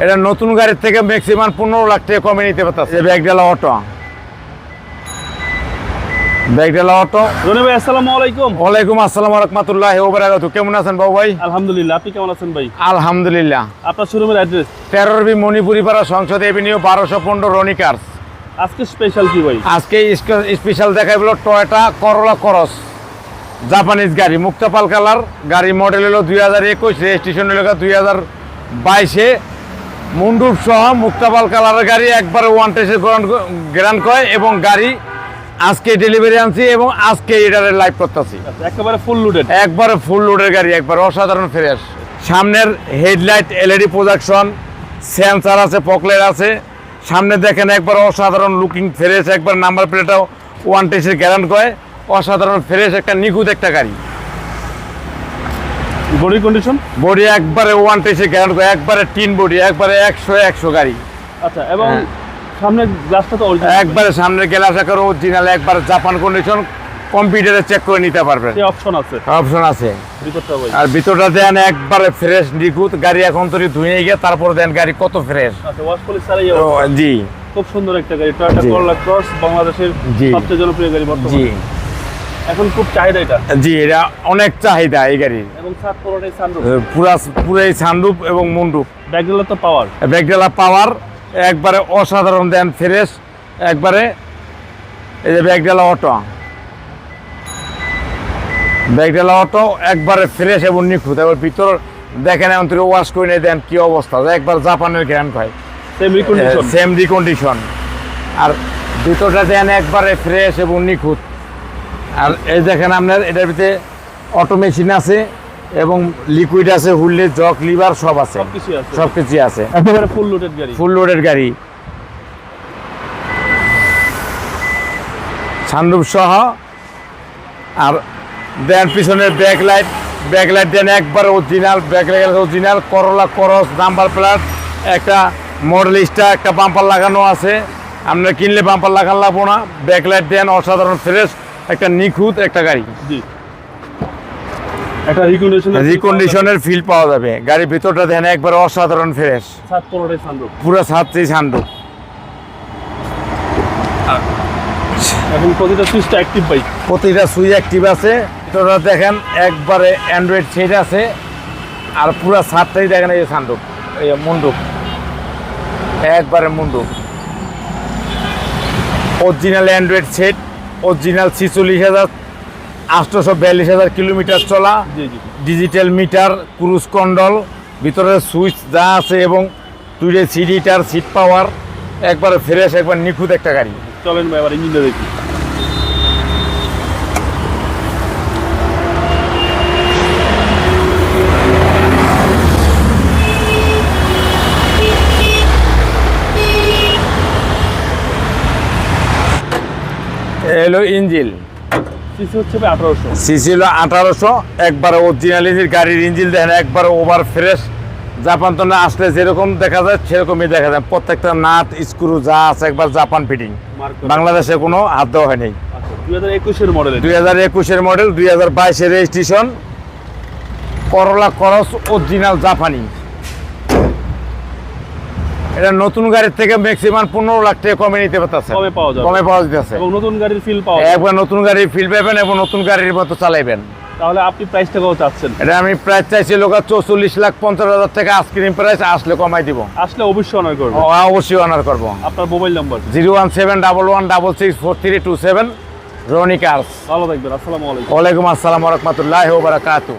এটা নতুন গাড়ির থেকে ম্যাক্সিমাম 15 লাখ টাকা কমে নিতে পারতেছে। ব্যাগডালা অটো, ব্যাগডালা অটো। রনি ভাই আসসালামু আলাইকুম। ওয়ালাইকুম আসসালাম ওয়া রাহমাতুল্লাহি ওয়া বারাকাতুহু। কেমন আছেন বাবু ভাই? আলহামদুলিল্লাহ, আপনি কেমন আছেন ভাই? আলহামদুলিল্লাহ। আপনার শোরুমের অ্যাড্রেস? 13 বি মণিপুরি পাড়া, সংসদ এভিনিউ, 1215, রনি কার্স। আজকে স্পেশাল কি ভাই? আজকে স্পেশাল দেখাই বলো টয়োটা করোলা ক্রস, জাপানিজ গাড়ি, মুক্তাপাল কালার গাড়ি। মডেল হলো 2021, রেজিস্ট্রেশন হলো 2022-এ। মুন্ডুপ সহ মুক্তাপাল কালারের গাড়ি, একবারে 1 টেস্টের গ্যারান্ট কয় এবং গাড়ি আজকে ডেলিভারি আনছি এবং আজকে এটারে লাইভ করতেছি। একেবারে ফুল লোডেড, একবারে ফুল লোডের গাড়ি, একবার অসাধারণ ফ্রেশ। সামনের হেডলাইট এলইডি প্রজেকশন, সেন্সার আছে, পকলেট আছে। সামনে দেখেন একবার অসাধারণ লুকিং ফ্রেশ, একবার নাম্বার প্লেটটাও 1 টেস্টের গ্যারান্ট কয়। অসাধারণ ফ্রেশ একটা নিখুঁত একটা গাড়ি। Body condition? বডি একবারে 1 টেস্টের গ্যারান্ট কয়, একবারে টিন বডি, একবারে 100 গাড়ি। আচ্ছা, এবং সামনের গ্লাসটা তো অরিজিনাল? একবারে সামনের গ্লাস একবারে অরিজিনাল, একবারে জাপান কন্ডিশন, কম্পিউটারে চেক করে নিতে পারবেন। এই অপশন আছে? অপশন আছে। ভিতরটা ভাই? আর ভিতরটা দেন একবারে ফ্রেশ নিখুঁত গাড়ি, এখন তো ধুয়ে গিয়ে তারপর দেন গাড়ি কত ফ্রেশ। আচ্ছা, ওয়াশ পলিশ ছাড়াই? জি, খুব সুন্দর একটা গাড়ি, টয়োটা করোলা ক্রস, বাংলাদেশের সবচেয়ে জনপ্রিয় গাড়ি বর্তমানে। জি, এখন খুব চাহিদা এটা। জি, এটা অনেক চাহিদা এই গাড়ির। এবং সাত পুরোটাই সানরুফ? পুরাই সানরুফ এবং মুন্ডুপ। ব্যাকডালা তো পাওয়ার? ব্যাকডালা পাওয়ার, একবারে অসাধারণ দেন ফ্রেশ একবারে। এই যে ব্যাকডালা অটো, ব্যাকডালা অটো একবারে ফ্রেশ এবং নিখুঁত। এবার ভিতর দেখেন এখন তুই ওয়াশ করে নিয়ে দেন কি অবস্থা, একবার জাপানের গ্যারান্ট হয়, সেম রিকন্ডিশন। আর ভিতরটা দেন একবারে ফ্রেশ এবং নিখুঁত। আর এই দেখেন আপনার এটার ভিতরে অটো মেশিন আছে এবং লিকুইড আছে, হুইলের জক, লিভার সব আছে, সবকিছু আছে। একেবারে ফুল লোডেড গাড়ি, ফুল লোডেড গাড়ি, সানরুফ সহ। আর দেন পিছনের ব্যাকলাইট দেন একবার অরিজিনাল, ব্যাকলাইট অরিজিনাল, করোলা ক্রস নাম্বার প্লেট, একটা মডেল স্টার, একটা বাম্পার লাগানো আছে। আপনারা কিনলে বাম্পার লাগানো লাগবো না। ব্যাকলাইট দেন অসাধারণ ফ্রেশ একটা নিখুঁত একটা গাড়ি। জি, একটা রিকন্ডিশনের ফিল পাওয়া যাবে। গাড়ির ভিতরটা দেন একবার অসাধারণ ফ্রেশ, সাত পুরোটাই সানরুফ, পুরো সাতটি সানরুফ। এখন প্রতিটা সুইচটা অ্যাক্টিভ ভাই? প্রতিটা সুইচ অ্যাক্টিভ আছে। ভিতরটা দেখেন একবারে অ্যান্ড্রয়েড সেট আছে। আর পুরো সাতটাই দেখেন এই সানরুফ, এই মুন্ডুপ, একবারে মুন্ডুপ original android set, original 46,842 kilometre চলা, ডিজিটাল মিটার, ক্রুজ কন্ট্রোল, ভিতরে সুইচ যা আছে এবং 2 সিটার সিট পাওয়ার, একবারে ফ্রেশ একবার নিখুঁত একটা গাড়ি। চলেন ভাই এবার ইঞ্জিনটা দেখি। এলো ইঞ্জিল, সিসি হচ্ছে 1800, সিসি হলো 1800, একবারে অরিজিনাল ইঞ্জিন। গাড়ির ইঞ্জিন দেখেন একবারে ওভার ফ্রেশ, জাপান তো না আসলে যেরকম দেখা যায় সেরকমই দেখা যায়। প্রত্যেকটা নাট স্ক্রু যা আছে একবার জাপান ফিটিং, বাংলাদেশে কোনো হাত দেওয়া হয়নি। 2021-এর মডেল, 2021-এর মডেল, 2022-এর রেজিস্ট্রেশন, করোলা ক্রস অরিজিনাল জাপানি। এটা নতুন গাড়ির থেকে ম্যাক্সিমাম 15 লাখ টাকা কমে নিতে পারতেছে, কমে পাওয়া যেতেছে। এবং নতুন গাড়ির ফিল পাওয়া যায়, একবার নতুন গাড়ির ফিল পাবেন এবং নতুন গাড়ির মতো চালাইবেন। তাহলে আপনি প্রাইসটা কত চাচ্ছেন? এটা আমি প্রাইস চাইছি 44,50,000 টাকা আইসক্রিম প্রাইস, আসলে কমাই দিব। আসলে অবশ্যই অনার করব। অবশ্যই অনার করব। আপনার মোবাইল নাম্বার? 01711666327, রনি কার্স। ভালো থাকবেন। আসসালামু আলাইকুম। ওয়ালাইকুম আসসালাম ওয়া রাহমাতুল্লাহি ওয়া বারাকাতুহু।